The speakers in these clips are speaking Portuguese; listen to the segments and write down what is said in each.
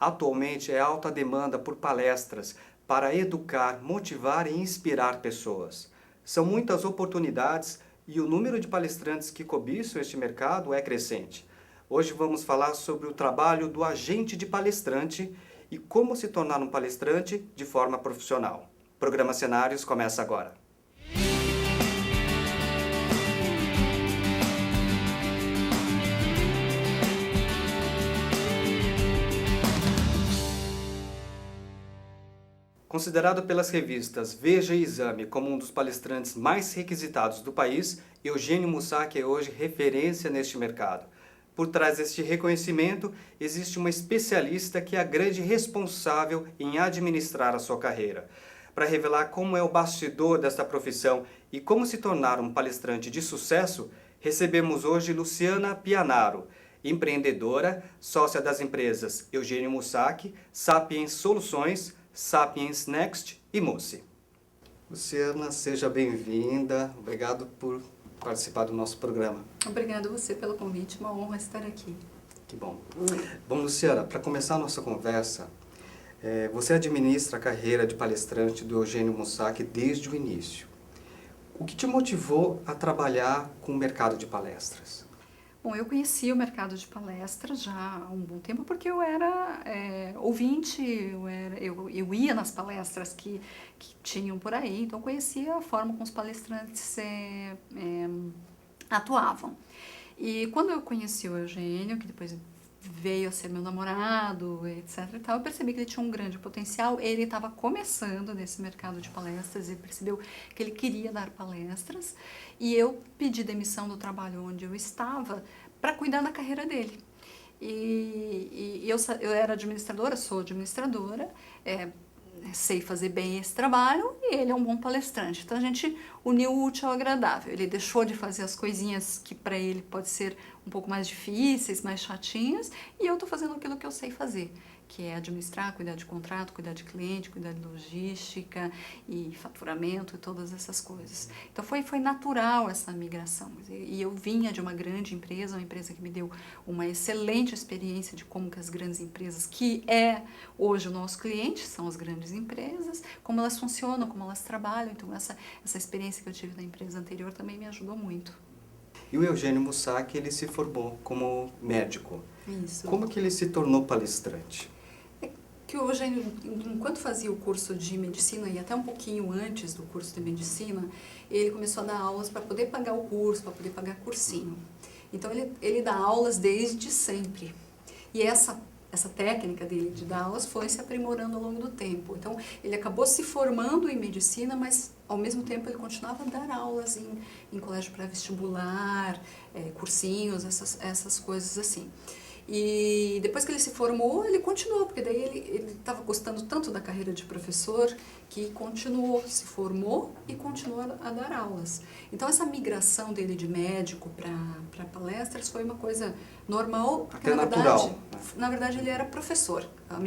Atualmente é alta demanda por palestras para educar, motivar e inspirar pessoas. São muitas oportunidades e o número de palestrantes que cobiçam este mercado é crescente. Hoje vamos falar sobre o trabalho do agente de palestrante e como se tornar um palestrante de forma profissional. O programa Cenários começa agora. Considerado pelas revistas Veja e Exame como um dos palestrantes mais requisitados do país, Eugênio Mussac é hoje referência neste mercado. Por trás deste reconhecimento, existe uma especialista que é a grande responsável em administrar a sua carreira. Para revelar como é o bastidor desta profissão e como se tornar um palestrante de sucesso, recebemos hoje Luciana Pianaro, empreendedora, sócia das empresas Eugênio Mussac, Sapiens Soluções, Sapiens Next e Mussi. Luciana, seja bem-vinda. Obrigado por participar do nosso programa. Obrigada a você pelo convite, uma honra estar aqui. Que bom. Bom, Luciana, para começar a nossa conversa, você administra a carreira de palestrante do Eugênio Mussac desde o início. O que te motivou a trabalhar com o mercado de palestras? Bom, eu conheci o mercado de palestras já há um bom tempo porque eu era ouvinte, eu ia nas palestras que tinham por aí, então eu conhecia a forma como os palestrantes atuavam. E quando eu conheci o Eugênio, que depois veio a ser meu namorado, etc. e tal, eu percebi que ele tinha um grande potencial. Ele estava começando nesse mercado de palestras, ele percebeu que ele queria dar palestras e eu pedi demissão do trabalho onde eu estava para cuidar da carreira dele. E eu era administradora, sou administradora, sei fazer bem esse trabalho e ele é um bom palestrante. Então a gente uniu o útil ao agradável. Ele deixou de fazer as coisinhas que para ele pode ser um pouco mais difíceis, mais chatinhas, e eu estou fazendo aquilo que eu sei fazer, que é administrar, cuidar de contrato, cuidar de cliente, cuidar de logística e faturamento e todas essas coisas. Então foi natural essa migração. E eu vinha de uma grande empresa, uma empresa que me deu uma excelente experiência de como que as grandes empresas, que é hoje o nosso cliente, são as grandes empresas, como elas funcionam, como elas trabalham. Então essa experiência que eu tive na empresa anterior também me ajudou muito. E o Eugênio Mussac, ele se formou como médico. Isso. Como que ele se tornou palestrante? Que o Eugênio, enquanto fazia o curso de medicina e até um pouquinho antes do curso de medicina, ele começou a dar aulas para poder pagar o curso, para poder pagar cursinho. Então ele dá aulas desde sempre. E essa técnica dele de dar aulas foi se aprimorando ao longo do tempo. Então ele acabou se formando em medicina, mas ao mesmo tempo ele continuava a dar aulas em colégio pré-vestibular, cursinhos, essas coisas assim. E depois que ele se formou, ele continuou, porque daí ele estava gostando tanto da carreira de professor que continuou, se formou e continuou a dar aulas. Então essa migração dele de médico para palestras foi uma coisa normal, porque na verdade ele era professor. A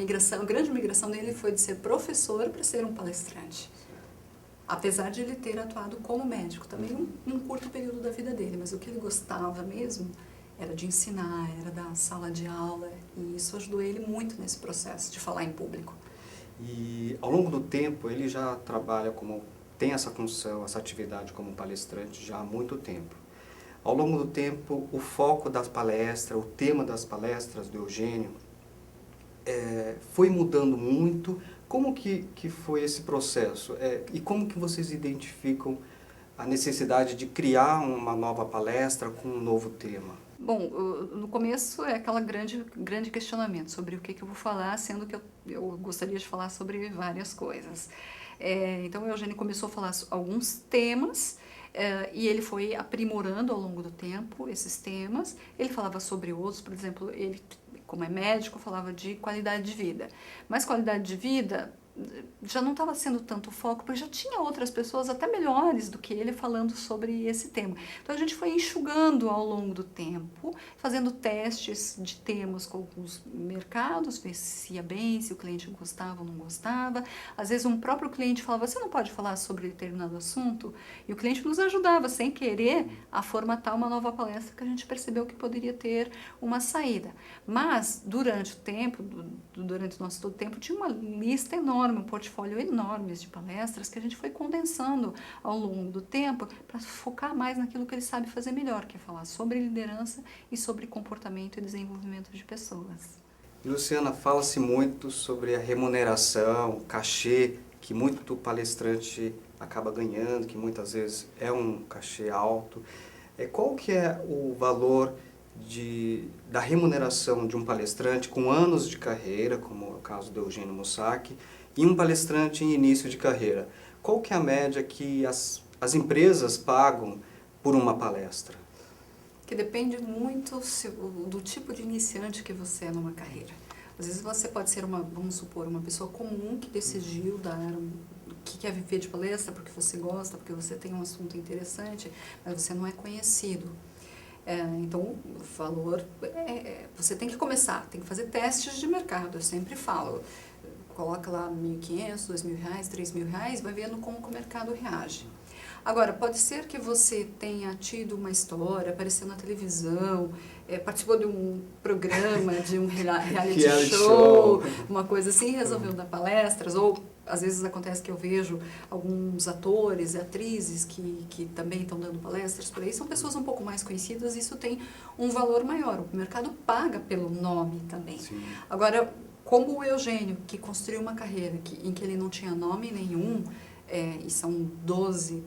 grande migração dele foi de ser professor para ser um palestrante. Apesar de ele ter atuado como médico, também num curto período da vida dele, mas o que ele gostava mesmo era de ensinar, era da sala de aula, e isso ajudou ele muito nesse processo de falar em público. E ao longo do tempo ele já trabalha tem essa função, essa atividade como palestrante já há muito tempo. Ao longo do tempo, o foco das palestras, o tema das palestras do Eugênio foi mudando muito. Como que foi esse processo? E como que vocês identificam a necessidade de criar uma nova palestra com um novo tema? Bom, no começo é aquela grande questionamento sobre o que eu vou falar, sendo que eu gostaria de falar sobre várias coisas. Então o Eugênio começou a falar alguns temas e ele foi aprimorando ao longo do tempo esses temas. Ele falava sobre outros, por exemplo, ele, como é médico, falava de qualidade de vida. Mas qualidade de vida já não estava sendo tanto foco, porque já tinha outras pessoas até melhores do que ele falando sobre esse tema. Então a gente foi enxugando ao longo do tempo, fazendo testes de temas com alguns mercados, ver se ia bem, se o cliente gostava ou não gostava. Às vezes um próprio cliente falava, você não pode falar sobre determinado assunto? E o cliente nos ajudava, sem querer, a formatar uma nova palestra que a gente percebeu que poderia ter uma saída. Mas, durante o tempo, durante o nosso todo tempo, tinha uma lista enorme, um portfólio enorme de palestras que a gente foi condensando ao longo do tempo para focar mais naquilo que ele sabe fazer melhor, que é falar sobre liderança e sobre comportamento e desenvolvimento de pessoas. Luciana, fala-se muito sobre a remuneração, o cachê que muito palestrante acaba ganhando, que muitas vezes é um cachê alto. Qual que é o valor da remuneração de um palestrante com anos de carreira, como é o caso do Eugênio Mussachi, e um palestrante em início de carreira? Qual que é a média que as empresas pagam por uma palestra? Que depende muito do tipo de iniciante que você é numa carreira. Às vezes você pode ser vamos supor, uma pessoa comum que decidiu que quer viver de palestra porque você gosta, porque você tem um assunto interessante, mas você não é conhecido. Então, o valor, você tem que começar, tem que fazer testes de mercado, eu sempre falo, coloca lá R$1.500, R$2.000, R$3.000, vai vendo como que o mercado reage. Agora, pode ser que você tenha tido uma história, apareceu na televisão, participou de um programa, de um reality show, uma coisa assim, resolveu dar palestras, ou às vezes acontece que eu vejo alguns atores e atrizes que também estão dando palestras por aí, são pessoas um pouco mais conhecidas, e isso tem um valor maior, o mercado paga pelo nome também. Sim. Agora, como o Eugênio, que construiu uma carreira em que ele não tinha nome nenhum, e são 12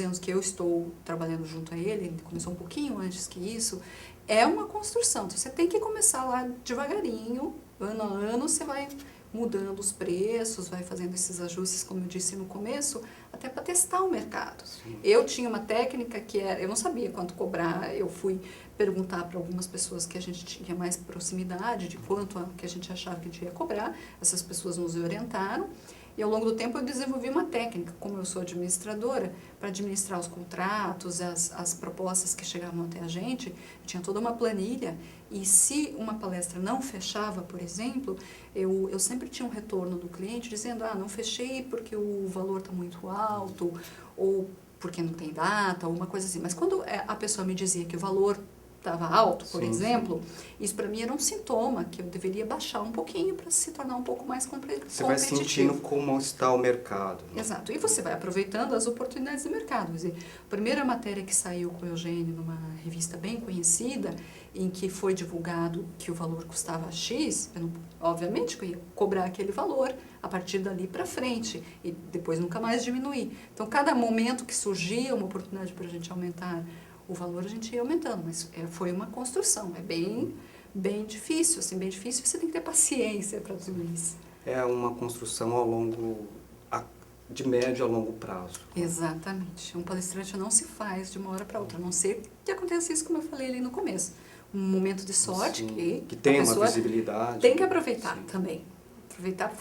anos que eu estou trabalhando junto a ele começou um pouquinho antes que isso, é uma construção. Então, você tem que começar lá devagarinho, ano a ano, você vai mudando os preços, vai fazendo esses ajustes, como eu disse no começo, até para testar o mercado. Sim. Eu tinha uma técnica que eu não sabia quanto cobrar, eu fui perguntar para algumas pessoas que a gente tinha mais proximidade de quanto que a gente achava que devia cobrar, essas pessoas nos orientaram. E ao longo do tempo eu desenvolvi uma técnica, como eu sou administradora, para administrar os contratos, as propostas que chegavam até a gente. Eu tinha toda uma planilha, e se uma palestra não fechava, por exemplo, eu sempre tinha um retorno do cliente dizendo, não fechei porque o valor está muito alto, ou porque não tem data, ou uma coisa assim. Mas quando a pessoa me dizia que o valor estava alto, por exemplo, isso para mim era um sintoma que eu deveria baixar um pouquinho para se tornar um pouco mais competitivo. Você vai sentindo como está o mercado. Né? Exato. E você vai aproveitando as oportunidades do mercado. Quer dizer, a primeira matéria que saiu com o Eugênio numa revista bem conhecida, em que foi divulgado que o valor custava X, eu não, obviamente que eu ia cobrar aquele valor a partir dali para frente e depois nunca mais diminuir. Então, cada momento que surgia uma oportunidade para a gente aumentar o valor, a gente ia aumentando, mas foi uma construção, é bem difícil, assim, bem difícil, você tem que ter paciência para tudo isso. É uma construção de médio a longo prazo. Exatamente. Um palestrante não se faz de uma hora para outra, a não ser que aconteça isso, como eu falei ali no começo. Um momento de sorte. Sim, que tem uma visibilidade. Tem que aproveitar. Sim. Também. Aproveitar para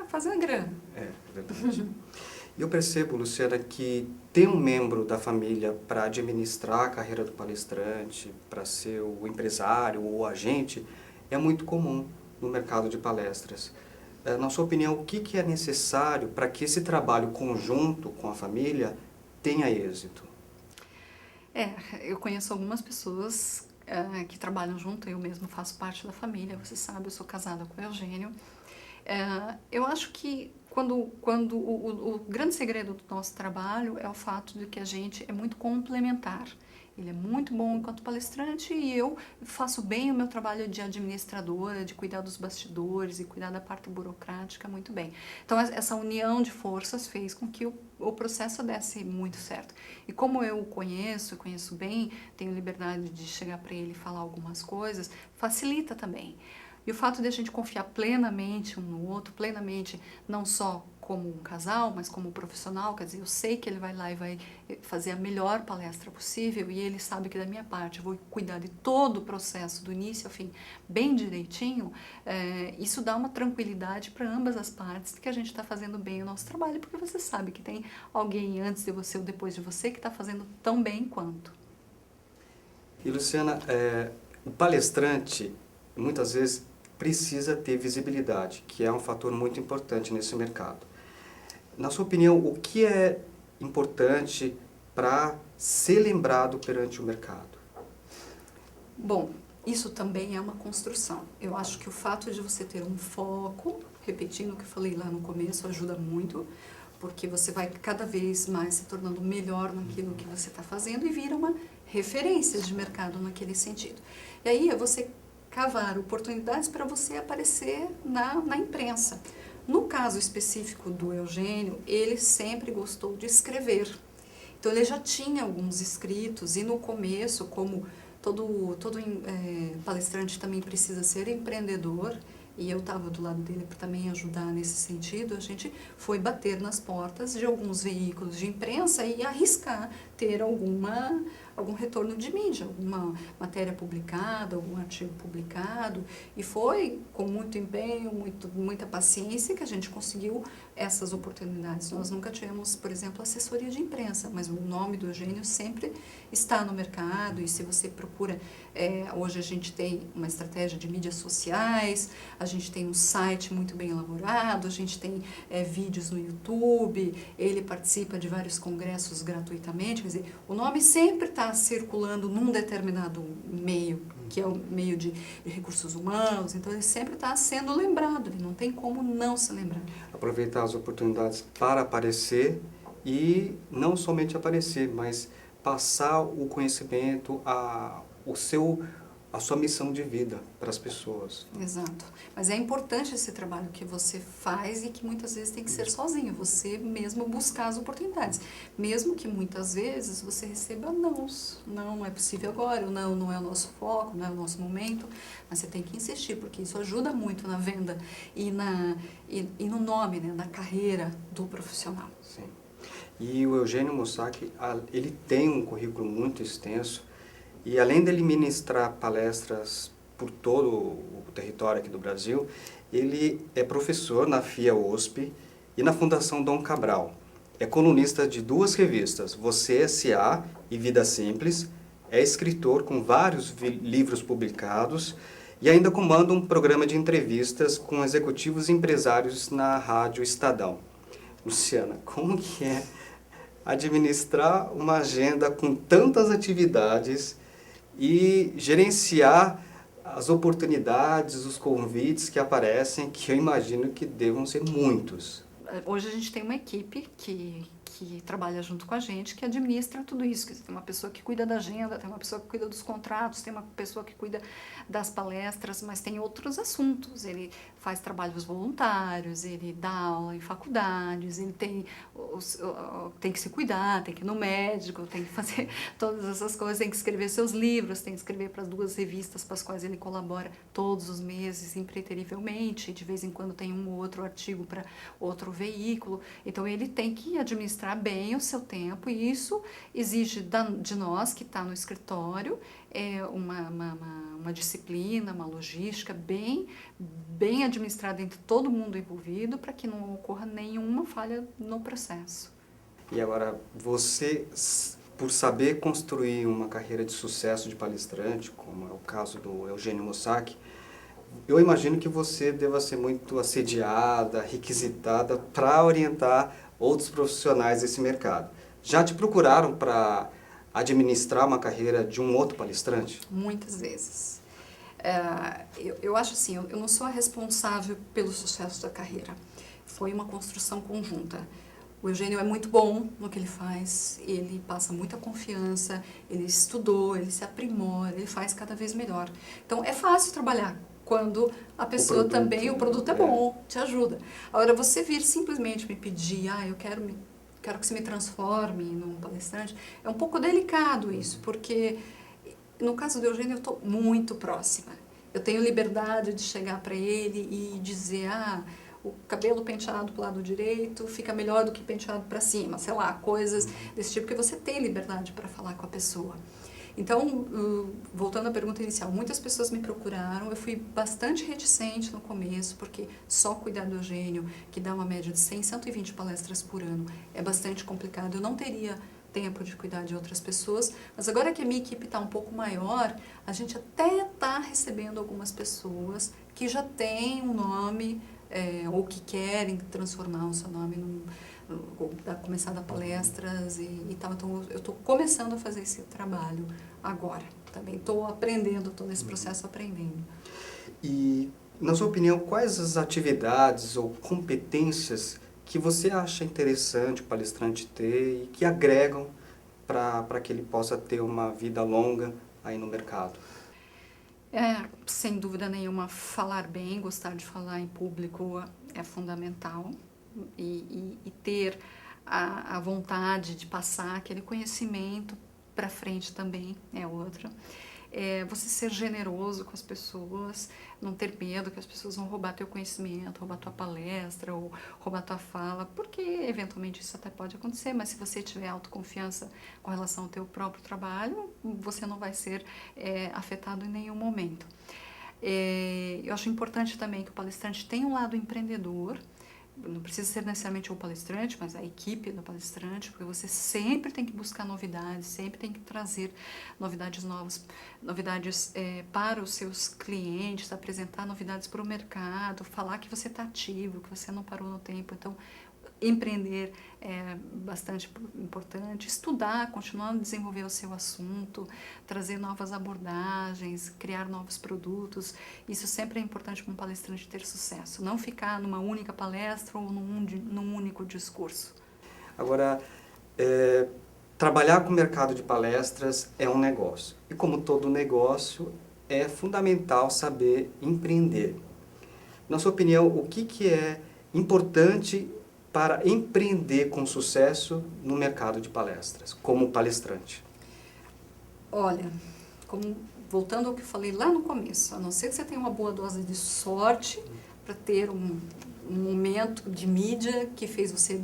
fazer a grana. É verdade. Eu percebo, Luciana, que ter um membro da família para administrar a carreira do palestrante, para ser o empresário ou o agente, é muito comum no mercado de palestras. Na sua opinião, o que é necessário para que esse trabalho conjunto com a família tenha êxito? Eu conheço algumas pessoas que trabalham junto, eu mesmo faço parte da família, você sabe, eu sou casada com o Eugênio. Eu acho que quando o grande segredo do nosso trabalho é o fato de que a gente é muito complementar. Ele é muito bom enquanto palestrante e eu faço bem o meu trabalho de administradora, de cuidar dos bastidores e cuidar da parte burocrática muito bem. Então, essa união de forças fez com que o processo desse muito certo. E como eu o conheço bem, tenho liberdade de chegar para ele e falar algumas coisas, facilita também. E o fato de a gente confiar plenamente um no outro, plenamente, não só como um casal, mas como um profissional, quer dizer, eu sei que ele vai lá e vai fazer a melhor palestra possível e ele sabe que da minha parte eu vou cuidar de todo o processo, do início ao fim, bem direitinho, isso dá uma tranquilidade para ambas as partes de que a gente está fazendo bem o nosso trabalho, porque você sabe que tem alguém antes de você ou depois de você que está fazendo tão bem quanto. E Luciana, o palestrante muitas vezes precisa ter visibilidade, que é um fator muito importante nesse mercado. Na sua opinião, o que é importante para ser lembrado perante o mercado? Bom, isso também é uma construção. Eu acho que o fato de você ter um foco, repetindo o que eu falei lá no começo, ajuda muito, porque você vai cada vez mais se tornando melhor naquilo que você está fazendo e vira uma referência de mercado naquele sentido. E aí é você cavar oportunidades para você aparecer na imprensa. No caso específico do Eugênio, ele sempre gostou de escrever. Então ele já tinha alguns escritos e no começo, como todo palestrante também precisa ser empreendedor, e eu estava do lado dele para também ajudar nesse sentido, a gente foi bater nas portas de alguns veículos de imprensa e arriscar ter algum retorno de mídia, alguma matéria publicada, algum artigo publicado, e foi com muito empenho, muita paciência que a gente conseguiu essas oportunidades. Nós nunca tivemos, por exemplo, assessoria de imprensa, mas o nome do Eugênio sempre está no mercado, e se você procura, hoje a gente tem uma estratégia de mídias sociais, a gente tem um site muito bem elaborado, a gente tem vídeos no YouTube, ele participa de vários congressos gratuitamente, quer dizer, o nome sempre está circulando num determinado meio, que é o meio de recursos humanos, então ele sempre está sendo lembrado, ele não tem como não se lembrar. Aproveitar as oportunidades para aparecer e não somente aparecer, mas passar o conhecimento, a sua missão de vida para as pessoas. Exato. Mas é importante esse trabalho que você faz e que muitas vezes tem que ser sozinho, você mesmo buscar as oportunidades. Mesmo que muitas vezes você receba nãos. Não é possível agora, ou não é o nosso foco, não é o nosso momento, mas você tem que insistir, porque isso ajuda muito na venda e no nome, né, na carreira do profissional. Sim. E o Eugênio Mussac, ele tem um currículo muito extenso. E além dele ministrar palestras por todo o território aqui do Brasil, ele é professor na FIA-USP e na Fundação Dom Cabral. É colunista de 2 revistas, Você S.A. e Vida Simples. É escritor com vários livros publicados e ainda comanda um programa de entrevistas com executivos e empresários na Rádio Estadão. Luciana, como que é administrar uma agenda com tantas atividades e gerenciar as oportunidades, os convites que aparecem, que eu imagino que devam ser muitos? Hoje a gente tem uma equipe que trabalha junto com a gente, que administra tudo isso. Tem uma pessoa que cuida da agenda, tem uma pessoa que cuida dos contratos, tem uma pessoa que cuida das palestras, mas tem outros assuntos. Ele faz trabalhos voluntários, ele dá aula em faculdades, ele tem que se cuidar, tem que ir no médico, tem que fazer todas essas coisas, tem que escrever seus livros, tem que escrever para as 2 revistas para as quais ele colabora todos os meses, impreterivelmente, de vez em quando tem um ou outro artigo para outro veículo. Então ele tem que administrar bem o seu tempo e isso exige de nós que está no escritório uma disciplina, uma logística bem administrada entre todo mundo envolvido para que não ocorra nenhuma falha no processo. E agora, você, por saber construir uma carreira de sucesso de palestrante, como é o caso do Eugênio Mussac, eu imagino que você deva ser muito assediada, requisitada para orientar outros profissionais desse mercado. Já te procuraram para administrar uma carreira de um outro palestrante? Muitas vezes. Eu acho assim, eu não sou a responsável pelo sucesso da carreira. Foi uma construção conjunta. O Eugênio é muito bom no que ele faz, ele passa muita confiança, ele estudou, ele se aprimora, ele faz cada vez melhor. Então é fácil trabalhar quando a pessoa o produto é bom, te ajuda. Agora, você vir simplesmente me pedir, eu quero que você me transforme num palestrante, é um pouco delicado isso, porque no caso do Eugênio eu estou muito próxima. Eu tenho liberdade de chegar para ele e dizer, o cabelo penteado para o lado direito fica melhor do que penteado para cima, sei lá, coisas desse tipo, que você tem liberdade para falar com a pessoa. Então, voltando à pergunta inicial, muitas pessoas me procuraram, eu fui bastante reticente no começo, porque só cuidar do Eugênio, que dá uma média de 100, 120 palestras por ano, é bastante complicado, eu não teria tempo de cuidar de outras pessoas, mas agora que a minha equipe está um pouco maior, a gente até está recebendo algumas pessoas que já têm um nome, ou que querem transformar o seu nome ou começar a dar palestras e tal. Então, eu estou começando a fazer esse trabalho agora. Também estou aprendendo, estou nesse processo aprendendo. E, na sua opinião, quais as atividades ou competências que você acha interessante o palestrante ter e que agregam para que ele possa ter uma vida longa aí no mercado? Sem dúvida nenhuma, falar bem, gostar de falar em público é fundamental. E ter a vontade de passar aquele conhecimento para frente também é outra. Você ser generoso com as pessoas, não ter medo que as pessoas vão roubar teu conhecimento, roubar tua palestra ou roubar tua fala, porque eventualmente isso até pode acontecer, mas se você tiver autoconfiança com relação ao teu próprio trabalho, você não vai ser afetado em nenhum momento. Eu acho importante também que o palestrante tenha um lado empreendedor. Não precisa ser necessariamente o palestrante, mas a equipe do palestrante, porque você sempre tem que buscar novidades, sempre tem que trazer novidades novas, novidades para os seus clientes, apresentar novidades para o mercado, falar que você está ativo, que você não parou no tempo. Então, empreender é bastante importante, estudar, continuar a desenvolver o seu assunto, trazer novas abordagens, criar novos produtos. Isso sempre é importante para um palestrante ter sucesso, não ficar numa única palestra ou num único discurso. Agora, trabalhar com o mercado de palestras é um negócio. E como todo negócio, é fundamental saber empreender. Na sua opinião, o que é importante para empreender com sucesso no mercado de palestras, como palestrante? Olha, voltando ao que eu falei lá no começo, a não ser que você tenha uma boa dose de sorte para ter um momento de mídia que fez você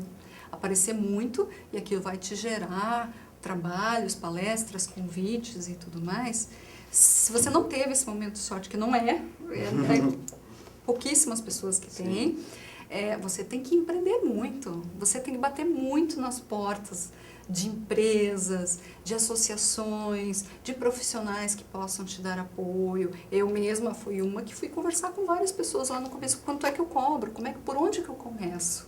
aparecer muito e aquilo vai te gerar trabalhos, palestras, convites e tudo mais. Se você não teve esse momento de sorte, que não é pouquíssimas pessoas que têm, você tem que empreender muito, você tem que bater muito nas portas de empresas, de associações, de profissionais que possam te dar apoio. Eu mesma fui uma que fui conversar com várias pessoas lá no começo, quanto é que eu cobro, por onde que eu começo?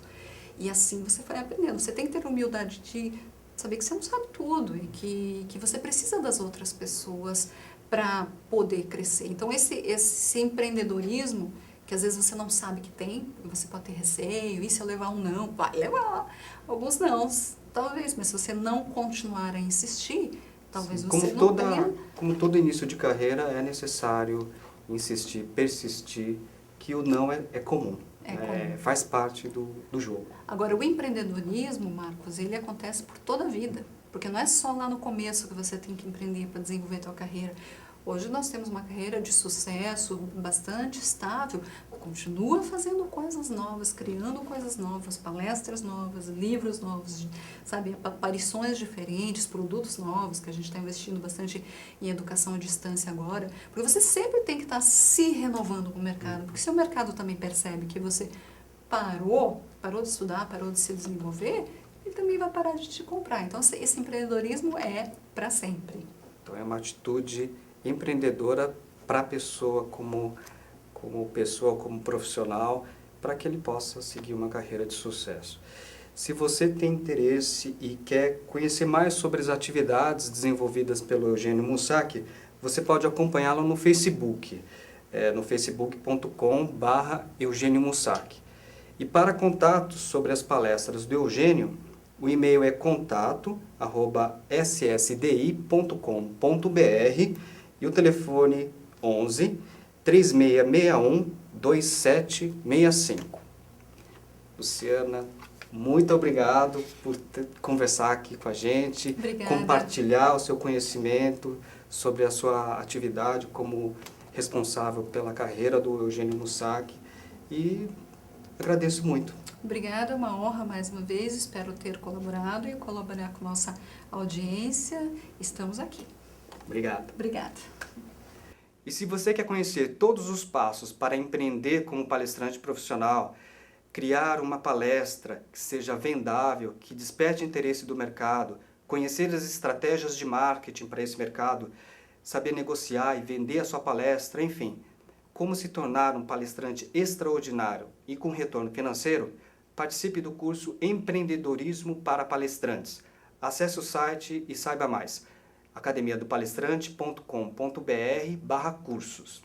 E assim você vai aprendendo. Você tem que ter humildade de saber que você não sabe tudo e que você precisa das outras pessoas para poder crescer. Então esse empreendedorismo, que às vezes você não sabe que tem, você pode ter receio, e se eu levar um não? Vai levar alguns nãos, talvez, mas se você não continuar a insistir, talvez você não tenha... Como todo início de carreira, é necessário insistir, persistir, que o não é comum. Faz parte do jogo. Agora, o empreendedorismo, Marcos, ele acontece por toda a vida, porque não é só lá no começo que você tem que empreender para desenvolver a sua carreira. Hoje nós temos uma carreira de sucesso bastante estável, continua fazendo coisas novas, criando coisas novas, palestras novas, livros novos, sabe, aparições diferentes, produtos novos, que a gente está investindo bastante em educação à distância agora, porque você sempre tem que estar se renovando com o mercado, porque se o mercado também percebe que você parou de estudar, parou de se desenvolver, ele também vai parar de te comprar. Então, esse empreendedorismo é para sempre. Então, é uma atitude empreendedora para a pessoa como profissional, para que ele possa seguir uma carreira de sucesso. Se você tem interesse e quer conhecer mais sobre as atividades desenvolvidas pelo Eugênio Mussachi, você pode acompanhá-lo no Facebook, no facebook.com/Eugênio Mussachi. E para contatos sobre as palestras do Eugênio, o e-mail é contato@ssdi.com.br e o telefone 11 3661 2765. Luciana, muito obrigado por conversar aqui com a gente, Obrigada. Compartilhar o seu conhecimento sobre a sua atividade como responsável pela carreira do Eugênio Mussac e agradeço muito. Obrigada, é uma honra mais uma vez, espero ter colaborado e colaborar com nossa audiência. Estamos aqui. Obrigado. Obrigada. E se você quer conhecer todos os passos para empreender como palestrante profissional, criar uma palestra que seja vendável, que desperte interesse do mercado, conhecer as estratégias de marketing para esse mercado, saber negociar e vender a sua palestra, enfim, como se tornar um palestrante extraordinário e com retorno financeiro, participe do curso Empreendedorismo para Palestrantes. Acesse o site e saiba mais. academiadopalestrante.com.br/cursos.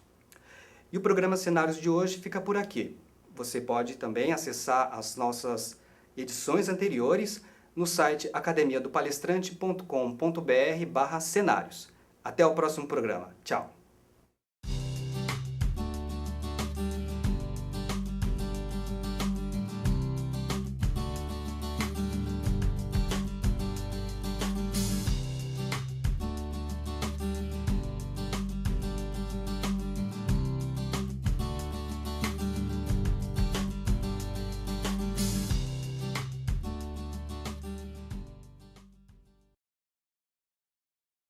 E o programa Cenários de hoje fica por aqui. Você pode também acessar as nossas edições anteriores no site academiadopalestrante.com.br/cenários. Até o próximo programa. Tchau!